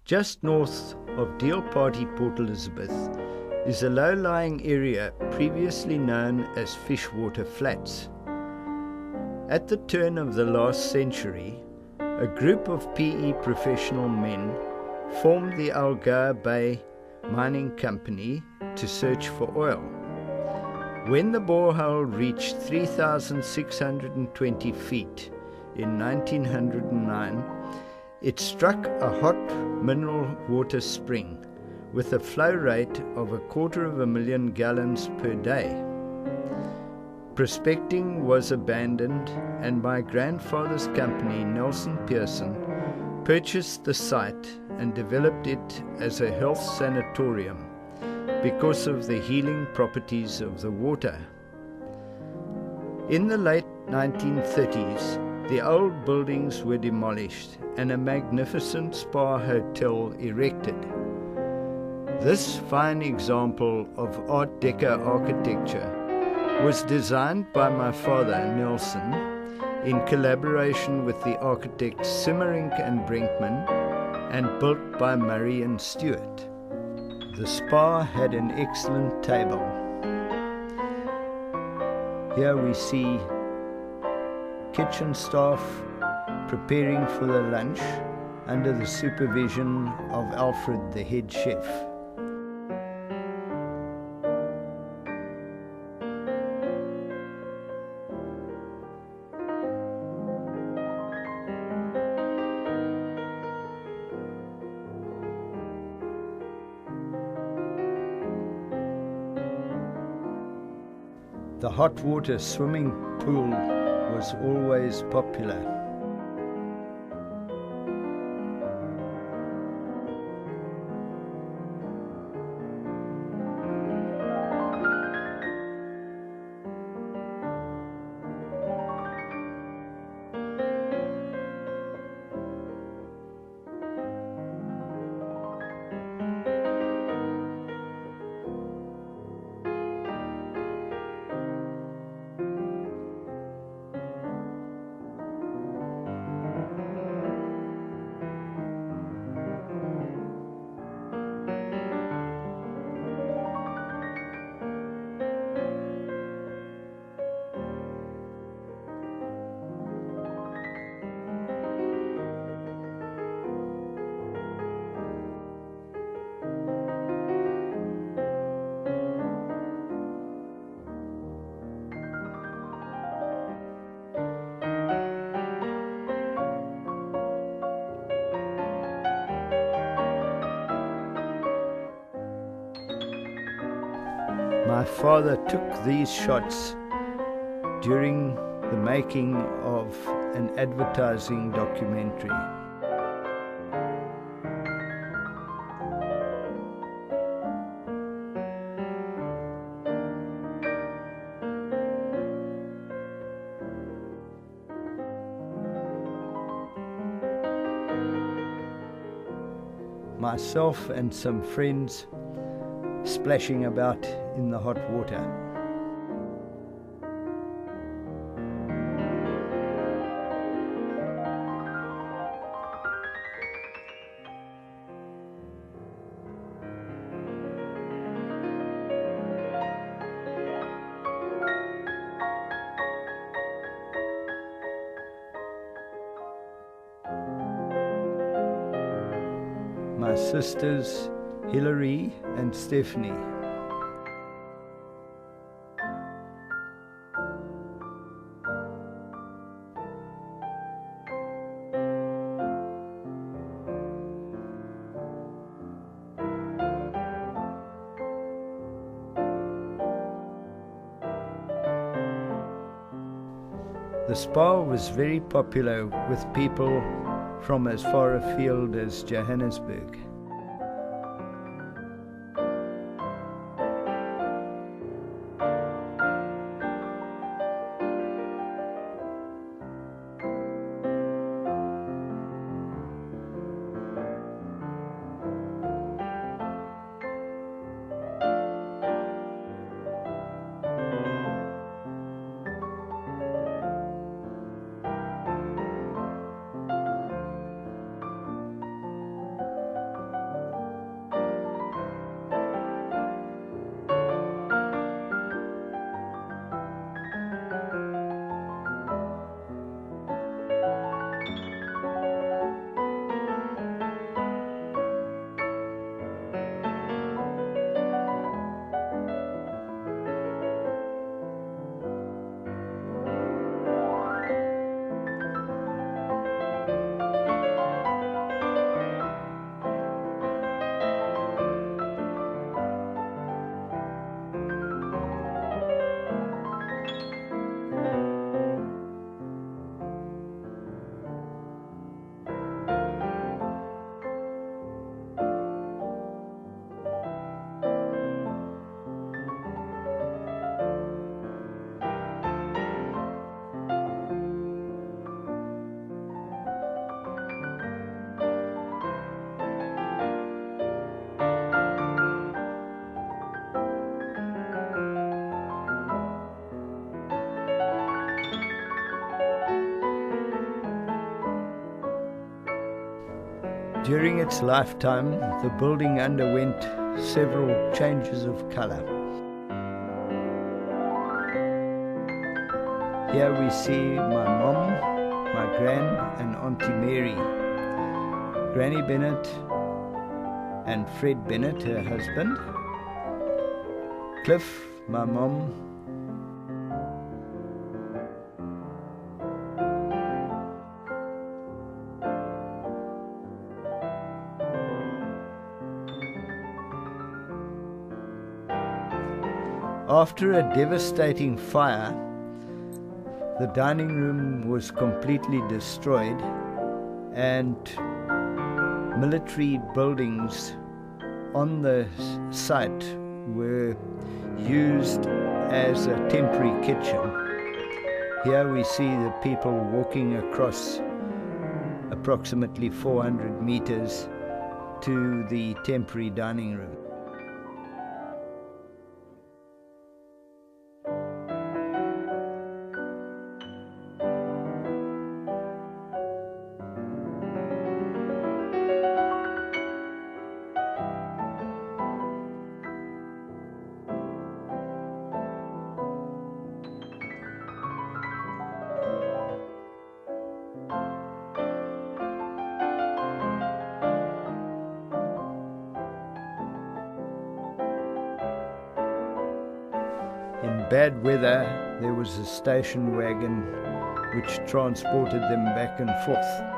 Just north of Deal Party Port Elizabeth is a low-lying area previously known as Fishwater Flats. At the turn of the last century, a group of PE professional men formed the Algoa Bay Mining Company to search for oil. When the borehole reached 3,620 feet in 1909, it struck a hot mineral water spring with a flow rate of 250,000 gallons per day. Prospecting was abandoned, and my grandfather's company, Nelson Pearson, purchased the site and developed it as a health sanatorium because of the healing properties of the water. In the late 1930s, the old buildings were demolished and a magnificent spa hotel erected. This fine example of Art Deco architecture was designed by my father, Nelson, in collaboration with the architects Simmerink and Brinkman, and built by Murray and Stewart. The spa had an excellent table. Here we see kitchen staff preparing for the lunch under the supervision of Alfred, the head chef. The hot water swimming pool was always popular. My father took these shots during the making of an advertising documentary. Myself and some friends splashing about in the hot water. My sisters Hilary and Stephanie. The spa was very popular with people from as far afield as Johannesburg. During its lifetime, the building underwent several changes of color. Here we see my mom, my gran and Auntie Mary, Granny Bennett and Fred Bennett, her husband, Cliff, my mom, After a devastating fire, the dining room was completely destroyed and military buildings on the site were used as a temporary kitchen. Here we see the people walking across approximately 400 meters to the temporary dining room. In bad weather, there was a station wagon which transported them back and forth.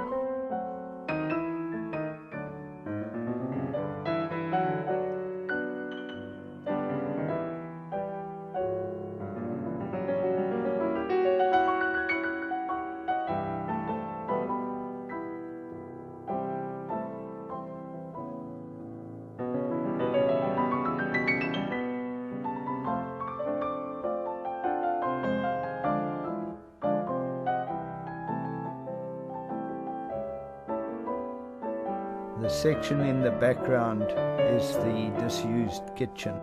The section in the background is the disused kitchen.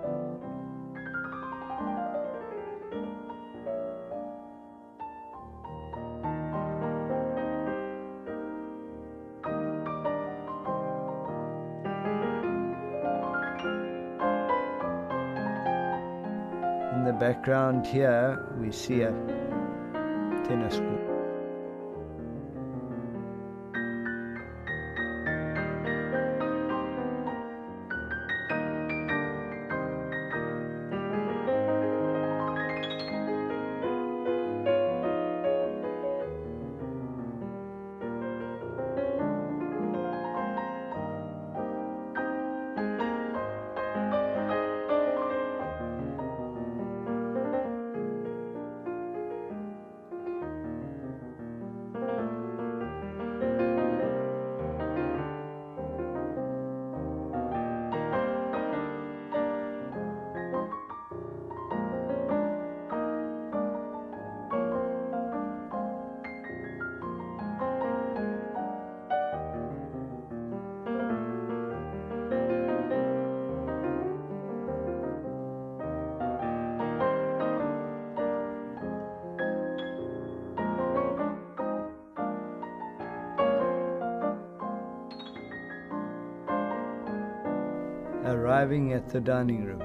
In the background here we see a tennis court. Arriving at the dining room.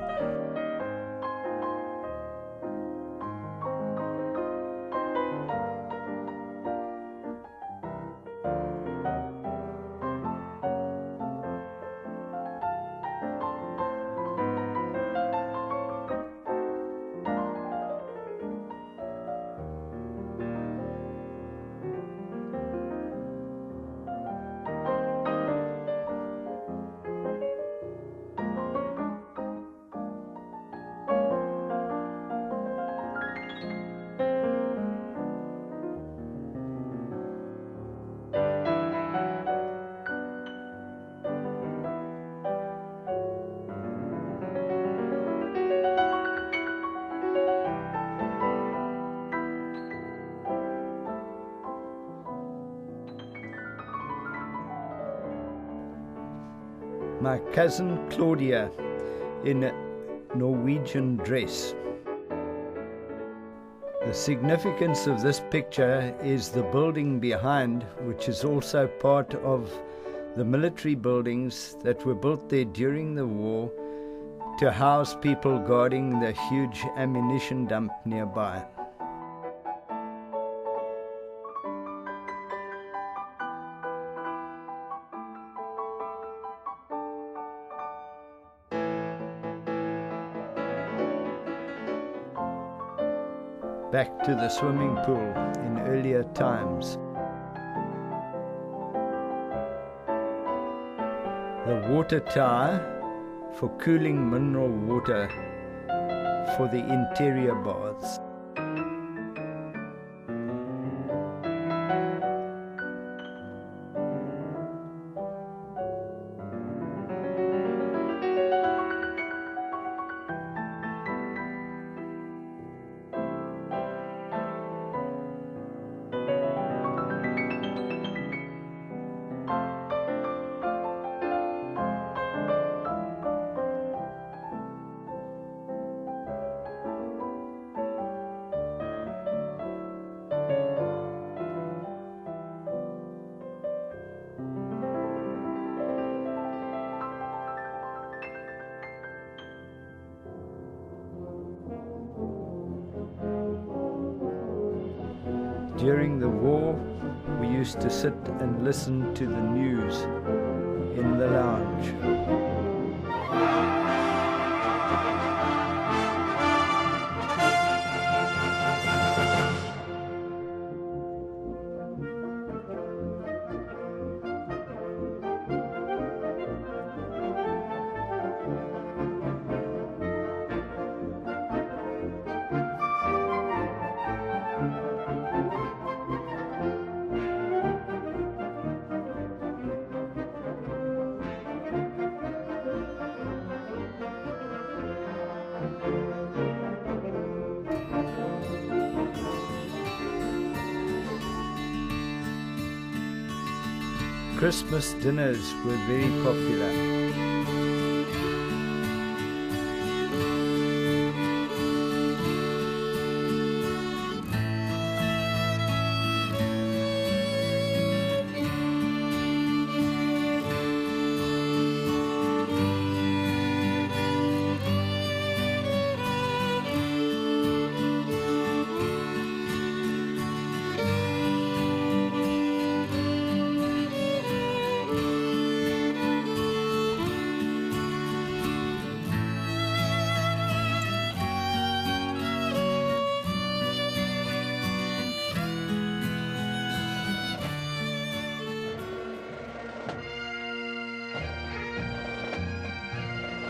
My cousin Claudia in a Norwegian dress. The significance of this picture is the building behind, which is also part of the military buildings that were built there during the war to house people guarding the huge ammunition dump nearby. Back to the swimming pool in earlier times. The water tower for cooling mineral water for the interior baths. During the war, we used to sit and listen to the news in the lounge. Christmas dinners were very popular.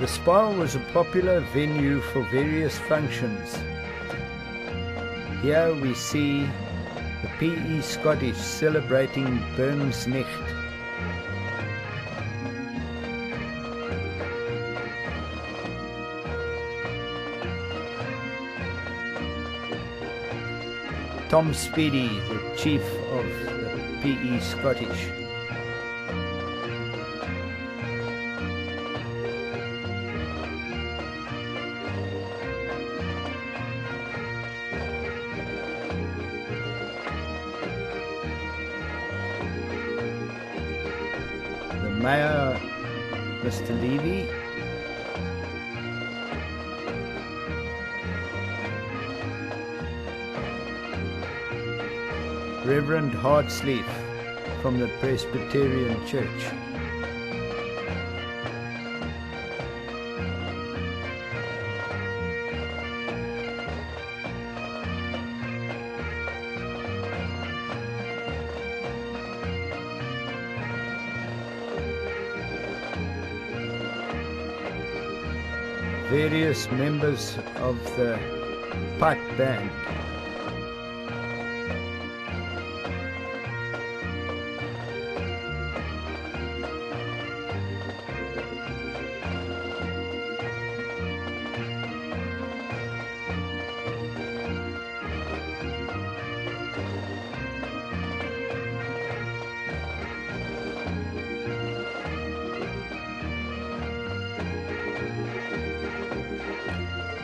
The spa was a popular venue for various functions. Here we see the PE Scottish celebrating Burnsnacht. Tom Speedy, the chief of the PE Scottish. Mayor, Mr. Levy, Reverend Hardsleaf from the Presbyterian Church, various members of the pipe band.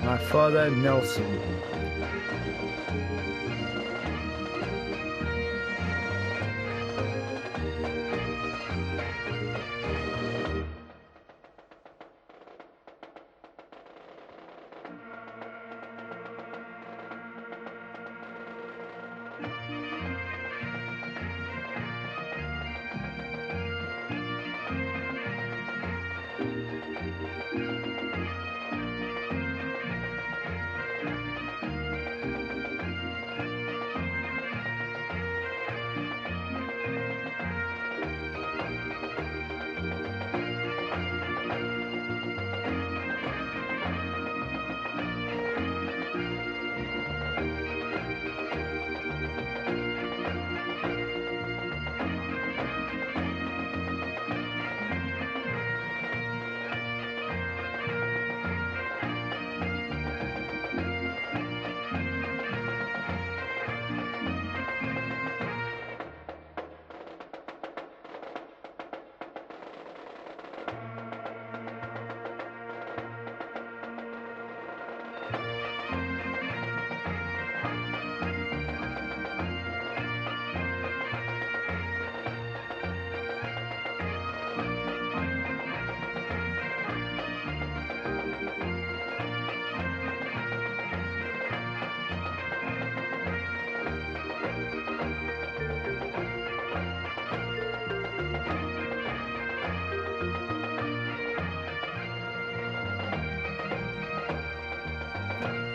My father, Nelson.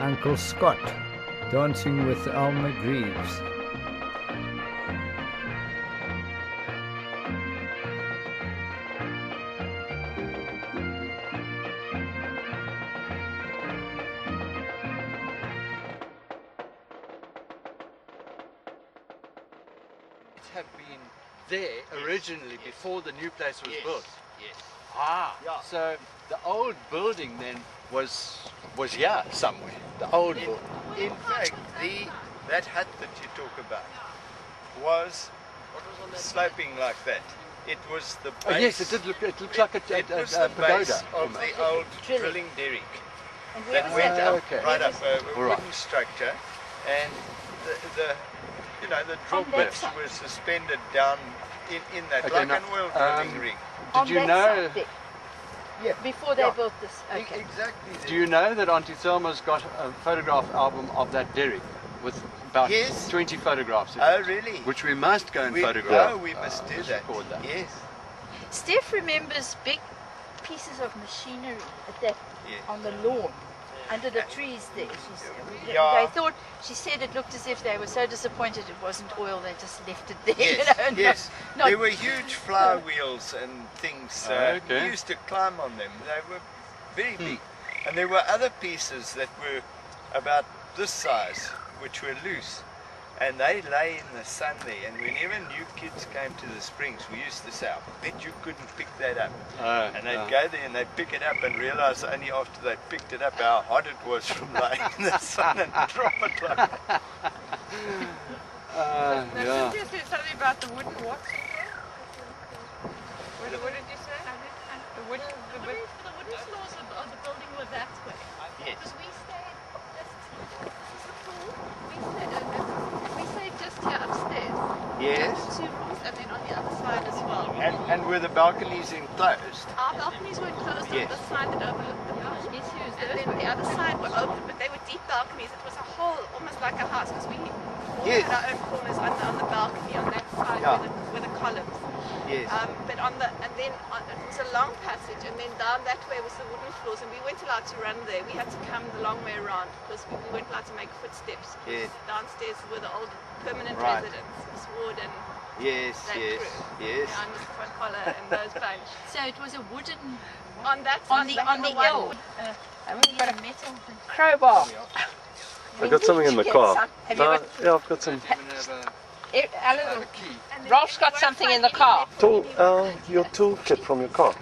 Uncle Scott, dancing with Alma Greaves. Have been there originally before the new place was built. Yes. Ah, Yeah. so the old building then was here somewhere. The old building. In fact, that hut that you talk about was sloping like that. It was the base. Oh yes, it did look. It looks like it was a the pagoda. base of the old drilling derrick And where that was went that? up, Okay. right up a All right. wooden structure, and the drill On that bits side. were suspended down in that, Okay, like now, an oil drilling rig. On Did you that know? side there, Yeah. before they Yeah. built this? Okay. Exactly. Do you know that Auntie Thelma's got a photograph album of that derrick with about Yes. 20 photographs in it, Oh, really? which we must go and We photograph. we must do Let's that. record that. Yes. Steph remembers big pieces of machinery at that Yes. on the lawn, under the trees there. Yeah. She said it looked as if they were so disappointed it wasn't oil, they just left it there. Yes, you know, and yes. not- There were huge flywheels and things. Okay. We used to climb on them. They were very Hmm. big. And there were other pieces that were about this size, which were loose. And they lay in the sun there. And whenever new kids came to the springs, we used to say, I bet you couldn't pick that up. And they'd go there and they'd pick it up and realize only after they picked it up how hot it was from lying in the sun and drop it like that. Yeah. Cynthia said something about the wooden what? What did you say? The wooden, The wooden floors of the building were that way. Yes. Because we stayed, this is the pool, we stayed just here upstairs. Yes. Two rooms and then on the other side as well. And were the balconies enclosed? Our balconies were closed Yes. on the side that overlooked the pool. And then the other side were open, but they were deep balconies. It was a whole, almost like a house, because we all Yes. had our own corners on the balcony on that side Yeah. where the columns. Yes. But it was a long passage, and then down that way was the wooden floors, and we weren't allowed to run there. We had to come the long way around because we weren't allowed to make footsteps. Yes. Downstairs were the old permanent Right. residents, Miss Ward and Yes, that yes, crew. yes. Yeah, and Mr. Van Coller and those bunch. So it was a wooden On that on side, the one- hill. we've got a metal thing. crowbar. I've got something in the car. Have you got, Yeah, I've got some Alan, Ralph's got something in the car. your toolkit from your car.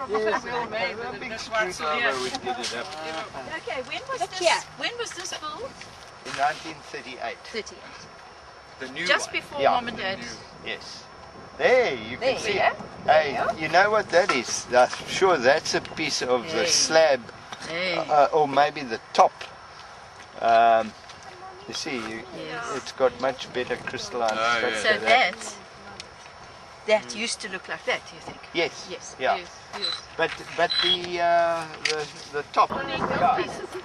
Yes, a big screwdriver would get it up. Okay, here. when was this built? In 1938. 38. The new Just one. before Yeah. Mom and Dad. Yes. There, you There, can see. yeah. Hey, you know what that is? I'm sure that's a piece of the Hey. slab, Hey. or maybe the top. You see, it's got much better crystalline Oh, structure. So than that used to look like that, you think? Yes. Yes. Yeah. Yes, yes. But the top.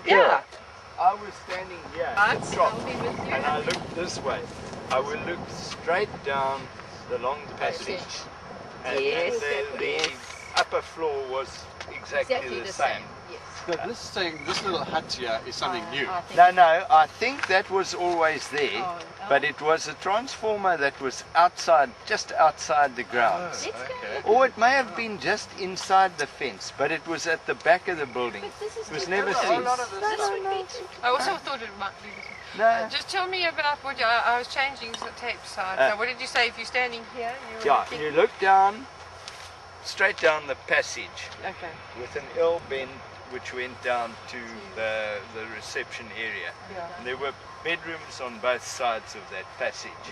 Yeah. I was standing here at the top, and I looked this way. I would look straight down along the passage, and Yes, the upper floor was exactly the same. Yes. So this little hut here is something new. I think No, I think that was always there, but it was a transformer that was outside, just outside the grounds. Okay. Or it may have been just inside the fence, but it was at the back of the building. It was never seen. I also thought it might be. No. Just tell me about what I was changing the tape side. So what did you say? If you're standing here, you were Yeah, looking- you look down, straight down the passage Okay. with an L bend which went down to the reception area. Yeah. And there were bedrooms on both sides of that passage.